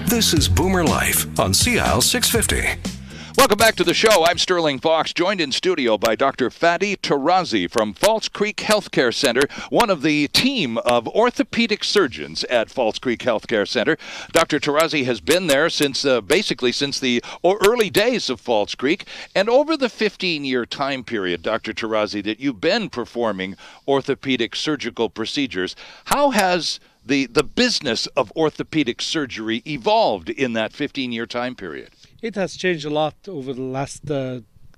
This is Boomer Life on CL 650. Welcome back to the show. I'm Sterling Fox, joined in studio by Dr. Fadi Tarazi from False Creek Healthcare Center, one of the team of orthopedic surgeons at False Creek Healthcare Center. Dr. Tarazi has been there since the early days of False Creek. And over the 15-year time period, Dr. Tarazi, that you've been performing orthopedic surgical procedures, how has the business of orthopedic surgery evolved in that 15-year time period? It has changed a lot over the last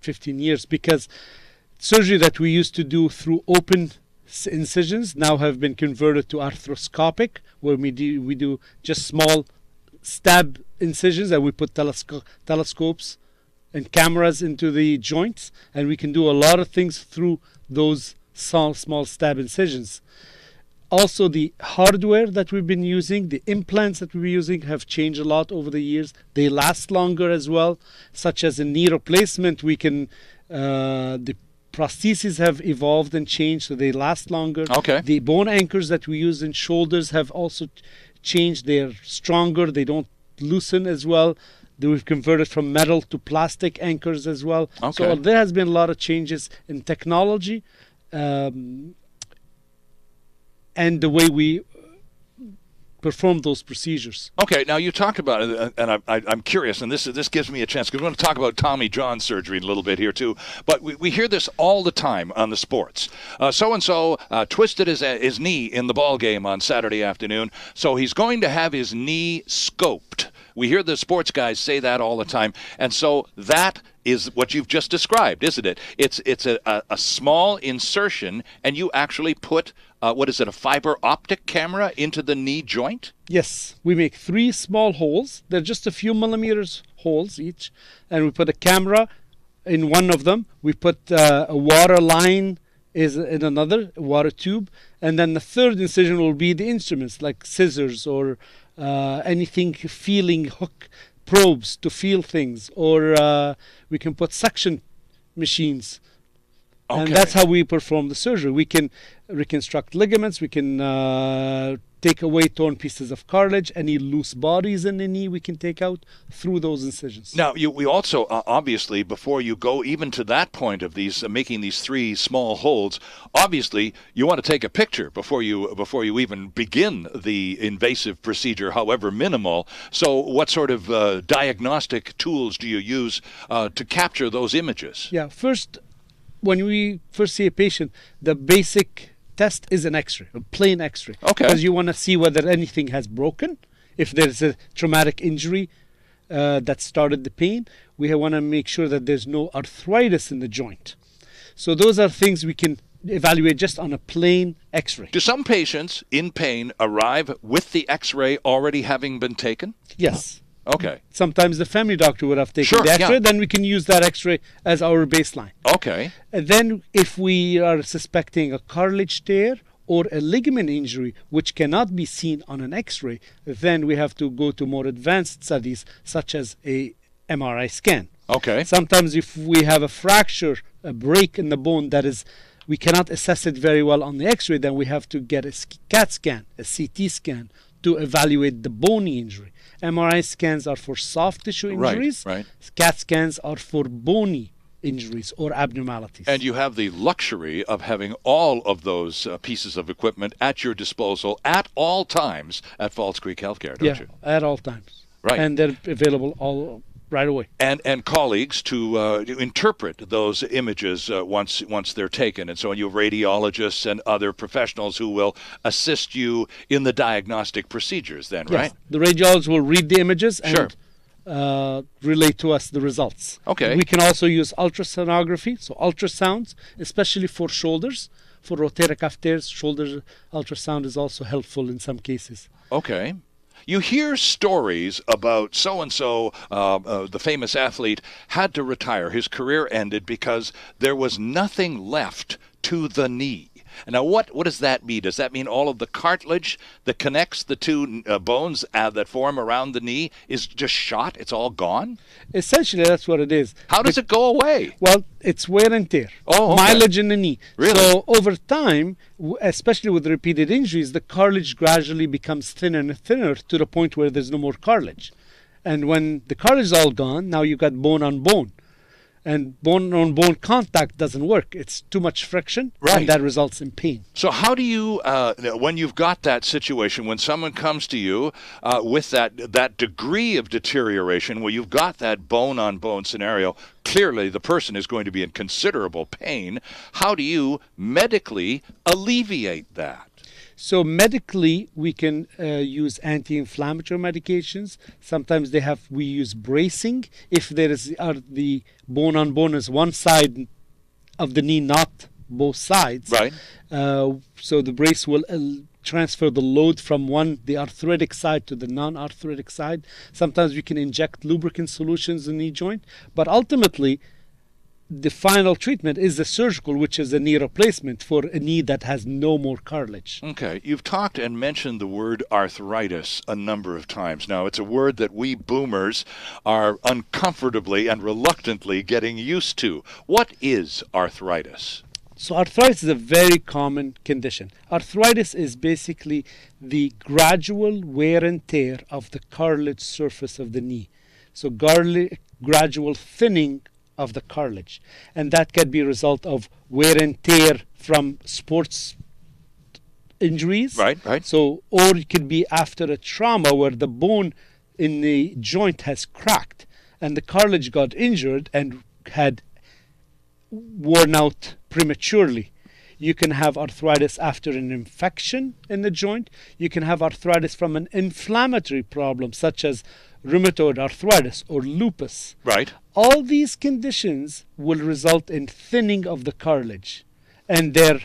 15 years because surgery that we used to do through open incisions now have been converted to arthroscopic, where we do just small stab incisions, and we put telescopes and cameras into the joints, and we can do a lot of things through those small stab incisions. Also, the hardware that we've been using, the implants that we're using have changed a lot over the years. They last longer as well, such as a knee replacement. The prostheses have evolved and changed, so they last longer. Okay. The bone anchors that we use in shoulders have also changed. They're stronger. They don't loosen as well. We've converted from metal to plastic anchors as well. Okay. So there has been a lot of changes in technology. And the way we perform those procedures. Okay, now you talked about it, and I'm curious, and this gives me a chance, because we want to talk about Tommy John surgery a little bit here too, but we hear this all the time on the sports. So-and-so twisted his knee in the ball game on Saturday afternoon, so he's going to have his knee scoped. We hear the sports guys say that all the time, and so that is what you've just described, isn't it? It's a small insertion, and you actually put, a fiber optic camera into the knee joint? Yes, we make 3 small holes. They're just a few millimeters holes each, and we put a camera in one of them. We put a water line is in another, water tube, and then the third incision will be the instruments like scissors or anything feeling hook probes to feel things, or we can put suction machines. Okay. And that's how we perform the surgery. We can reconstruct ligaments. We can take away torn pieces of cartilage. Any loose bodies in the knee we can take out through those incisions. Now, we also, obviously, before you go even to that point of these making these 3 small holes, obviously you want to take a picture before you even begin the invasive procedure, however minimal. So what sort of diagnostic tools do you use to capture those images? Yeah, when we first see a patient, the basic test is an X-ray, a plain X-ray. Okay. Because you want to see whether anything has broken, if there's a traumatic injury that started the pain. We want to make sure that there's no arthritis in the joint. So those are things we can evaluate just on a plain X-ray. Do some patients in pain arrive with the X-ray already having been taken? Yes. Okay. Sometimes the family doctor would have taken Sure, the X-ray, yeah. then we can use that X-ray as our baseline. Okay. And then if we are suspecting a cartilage tear or a ligament injury, which cannot be seen on an X-ray, then we have to go to more advanced studies, such as a MRI scan. Okay. Sometimes if we have a fracture, a break in the bone that is, we cannot assess it very well on the X-ray, then we have to get a CAT scan, a CT scan, to evaluate the bony injury. MRI scans are for soft tissue injuries. Right. CAT scans are for bony injuries or abnormalities. And you have the luxury of having all of those pieces of equipment at your disposal at all times at False Creek Healthcare, don't you? Yeah, at all times. Right. And they're available all right away. And colleagues to interpret those images once they're taken. And so you have radiologists and other professionals who will assist you in the diagnostic procedures then, right? Yes. The radiologist will read the images and Sure. relate to us the results. Okay. We can also use ultrasonography, so ultrasounds, especially for shoulders. For rotator cuff tears, shoulder ultrasound is also helpful in some cases. Okay. You hear stories about so-and-so, the famous athlete, had to retire. His career ended because there was nothing left to the knee. Now, what does that mean? Does that mean all of the cartilage that connects the two bones that form around the knee is just shot? It's all gone? Essentially, that's what it is. How does it go away? Well, it's wear and tear. Oh, okay. Mileage in the knee. Really? So over time, especially with repeated injuries, the cartilage gradually becomes thinner and thinner to the point where there's no more cartilage. And when the cartilage is all gone, now you've got bone on bone. And bone-on-bone contact doesn't work. It's too much friction, right, and that results in pain. So how do you, when you've got that situation, when someone comes to you with that degree of deterioration, where you've got that bone-on-bone scenario, clearly the person is going to be in considerable pain, how do you medically alleviate that? So medically, we can use anti-inflammatory medications. Sometimes we use bracing if there is the bone-on-bone is one side of the knee, not both sides. Right. So the brace will transfer the load from the arthritic side to the non-arthritic side. Sometimes we can inject lubricant solutions in the knee joint, but ultimately, the final treatment is the surgical, which is a knee replacement for a knee that has no more cartilage. Okay. You've talked and mentioned the word arthritis a number of times. Now, it's a word that we boomers are uncomfortably and reluctantly getting used to. What is arthritis? So arthritis is a very common condition. Arthritis is basically the gradual wear and tear of the cartilage surface of the knee. So gradual thinning of the cartilage, and that can be a result of wear and tear from sports injuries. Right. So, or it could be after a trauma where the bone in the joint has cracked and the cartilage got injured and had worn out prematurely. You can have arthritis after an infection in the joint. You can have arthritis from an inflammatory problem such as rheumatoid arthritis or lupus. Right. All these conditions will result in thinning of the cartilage, and they're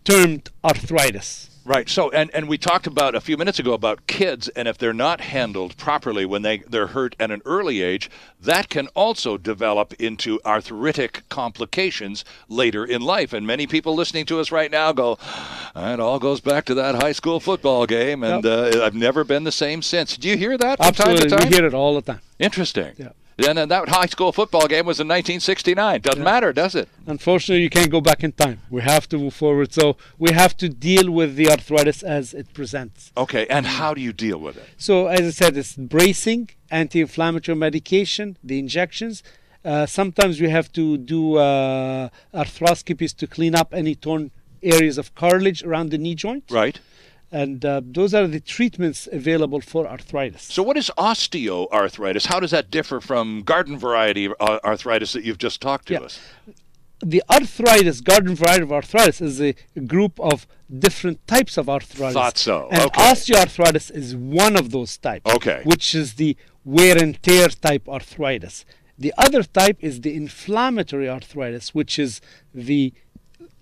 termed arthritis. Right. So, and we talked about a few minutes ago about kids, and if they're not handled properly when they're hurt at an early age, that can also develop into arthritic complications later in life. And many people listening to us right now go, it all goes back to that high school football game, and I've never been the same since. Do you hear that from Absolutely. time to time? We hear it all the time. Interesting. Yeah. And that high school football game was in 1969. Doesn't matter, does it? Unfortunately, you can't go back in time. We have to move forward. So we have to deal with the arthritis as it presents. Okay, and how do you deal with it? So as I said, it's bracing, anti-inflammatory medication, the injections. Sometimes we have to do arthroscopies to clean up any torn areas of cartilage around the knee joint. Right. And those are the treatments available for arthritis. So what is osteoarthritis? How does that differ from garden variety arthritis that you've just talked to us? The garden variety of arthritis is a group of different types of arthritis. Thought so. And okay. Osteoarthritis is one of those types. Okay. Which is the wear and tear type arthritis. The other type is the inflammatory arthritis, which is the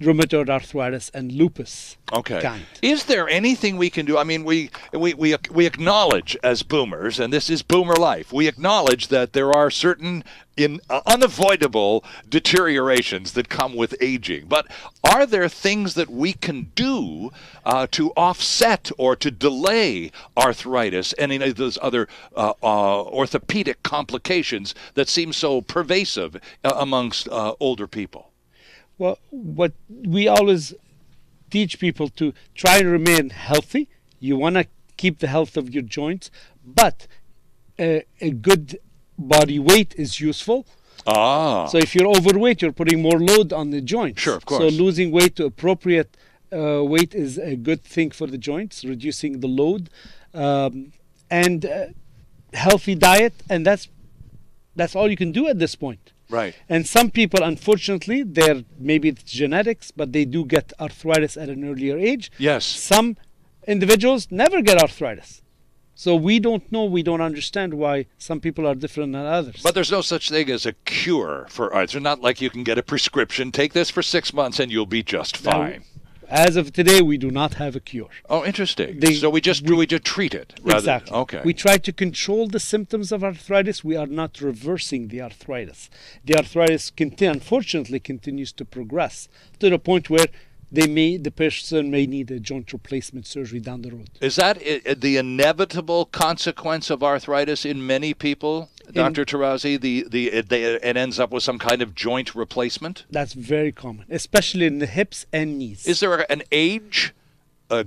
rheumatoid arthritis and lupus. Okay. Kind. Is there anything we can do? I mean, we acknowledge as boomers, and this is boomer life, we acknowledge that there are certain unavoidable deteriorations that come with aging. But are there things that we can do to offset or to delay arthritis and any of those other orthopedic complications that seem so pervasive amongst older people? Well, what we always teach people to try and remain healthy. You want to keep the health of your joints, but a good body weight is useful. So if you're overweight, you're putting more load on the joints. Sure, of course. So losing weight to appropriate weight is a good thing for the joints, reducing the load, and healthy diet, and that's all you can do at this point. Right. And some people, unfortunately, maybe it's genetics, but they do get arthritis at an earlier age. Yes. Some individuals never get arthritis. So we don't know, we don't understand why some people are different than others. But there's no such thing as a cure for arthritis. It's not like you can get a prescription, take this for 6 months and you'll be just fine. As of today, we do not have a cure. Oh, interesting. So we just treat it. Exactly. Okay. We try to control the symptoms of arthritis. We are not reversing the arthritis. The arthritis unfortunately continues to progress to the point where the person may need a joint replacement surgery down the road. Is that the inevitable consequence of arthritis in many people, Dr. Tarazi? It ends up with some kind of joint replacement? That's very common, especially in the hips and knees. Is there an age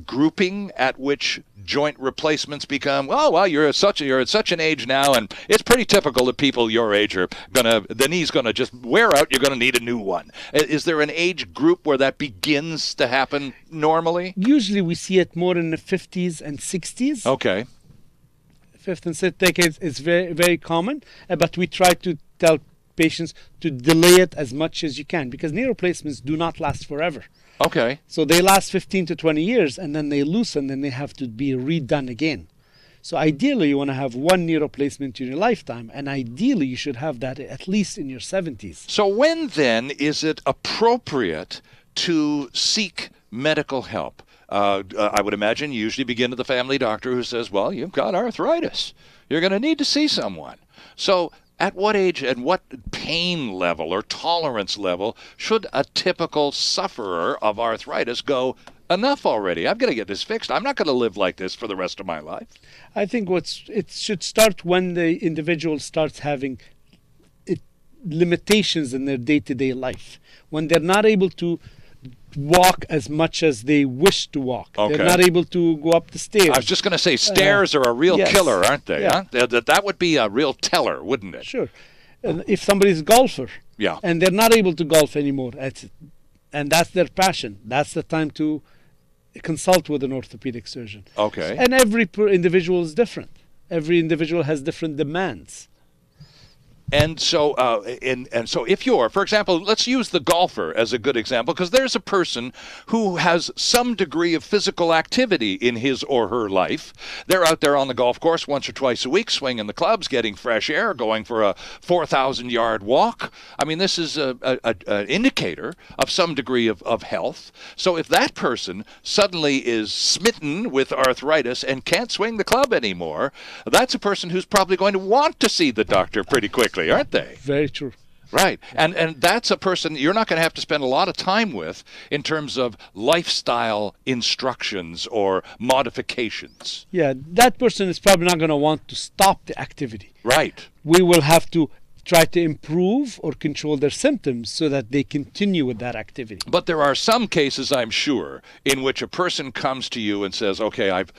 grouping at which joint replacements become, you're at such an age now, and it's pretty typical that people your age are the knee's gonna just wear out, you're gonna need a new one. Is there an age group where that begins to happen normally? Usually we see it more in the 50s and 60s. Okay. Fifth and sixth decades is very, very common, but we try to tell patients to delay it as much as you can, because knee replacements do not last forever. Okay. So they last 15 to 20 years, and then they loosen, and they have to be redone again. So ideally, you want to have one knee replacement in your lifetime, and ideally, you should have that at least in your 70s. So when then is it appropriate to seek medical help? I would imagine you usually begin with the family doctor who says, well, you've got arthritis. You're going to need to see someone. So at what age and what pain level or tolerance level should a typical sufferer of arthritis go, enough already, I've got to get this fixed. I'm not going to live like this for the rest of my life? I think it should start when the individual starts having limitations in their day-to-day life. When they're not able to walk as much as they wish to walk. Okay. They're not able to go up the stairs. I was just going to say, stairs are a real killer, aren't they? Yeah. Huh? That would be a real teller, wouldn't it? Sure. And if somebody's a golfer, and they're not able to golf anymore, and that's their passion, that's the time to consult with an orthopedic surgeon. Okay. And every individual is different. Every individual has different demands. And so, so if you're, for example, let's use the golfer as a good example, because there's a person who has some degree of physical activity in his or her life. They're out there on the golf course once or twice a week, swinging the clubs, getting fresh air, going for a 4,000-yard walk. I mean, this is an indicator of some degree of health. So if that person suddenly is smitten with arthritis and can't swing the club anymore, that's a person who's probably going to want to see the doctor pretty quickly, aren't they? Very true. Right. And that's a person you're not going to have to spend a lot of time with in terms of lifestyle instructions or modifications. Yeah, that person is probably not going to want to stop the activity. Right. We will have to try to improve or control their symptoms so that they continue with that activity. But there are some cases, I'm sure, in which a person comes to you and says, "Okay, I've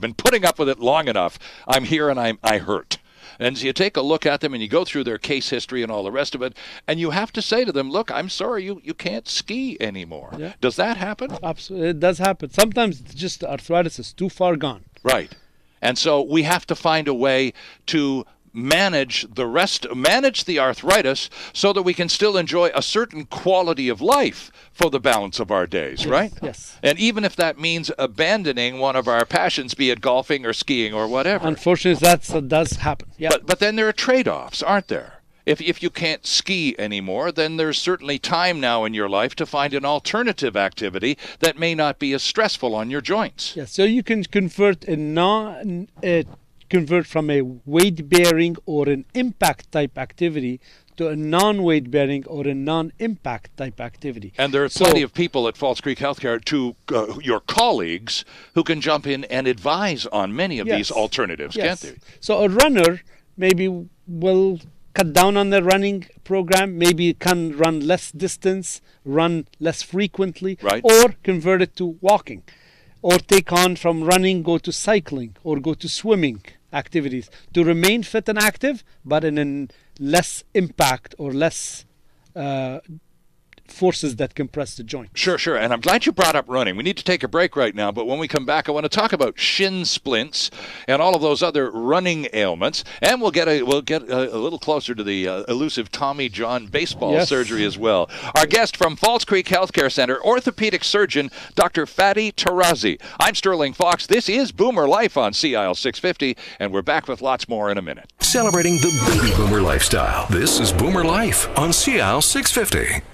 been putting up with it long enough. I'm here and I hurt." And so you take a look at them and you go through their case history and all the rest of it, and you have to say to them, look, I'm sorry, you can't ski anymore. Yeah. Does that happen? Absolutely. It does happen. Sometimes just the arthritis is too far gone. Right. And so we have to find a way to manage the arthritis so that we can still enjoy a certain quality of life for the balance of our days, right? Yes. And even if that means abandoning one of our passions, be it golfing or skiing or whatever. Unfortunately, that does happen. Yeah. But then there are trade-offs, aren't there? If you can't ski anymore, then there's certainly time now in your life to find an alternative activity that may not be as stressful on your joints. Yeah, so you can convert from a weight-bearing or an impact type activity to a non-weight bearing or a non-impact type activity. And there are plenty of people at False Creek Healthcare, your colleagues, who can jump in and advise on many of these alternatives, can't they? So a runner maybe will cut down on the running program, maybe can run less distance, run less frequently, or convert it to walking. Or take on from running, go to cycling, or go to swimming activities to remain fit and active, but in a less impact or less forces that compress the joint. Sure. And I'm glad you brought up running. We need to take a break right now, but when we come back, I want to talk about shin splints and all of those other running ailments, and we'll get a little closer to the elusive Tommy John baseball surgery as well. Our guest from False Creek Healthcare Center, orthopedic surgeon Dr. Fadi Tarazi. I'm Sterling Fox. This is Boomer Life on CIL 650, and we're back with lots more in a minute. Celebrating the baby boomer lifestyle. This is Boomer Life on CIL 650.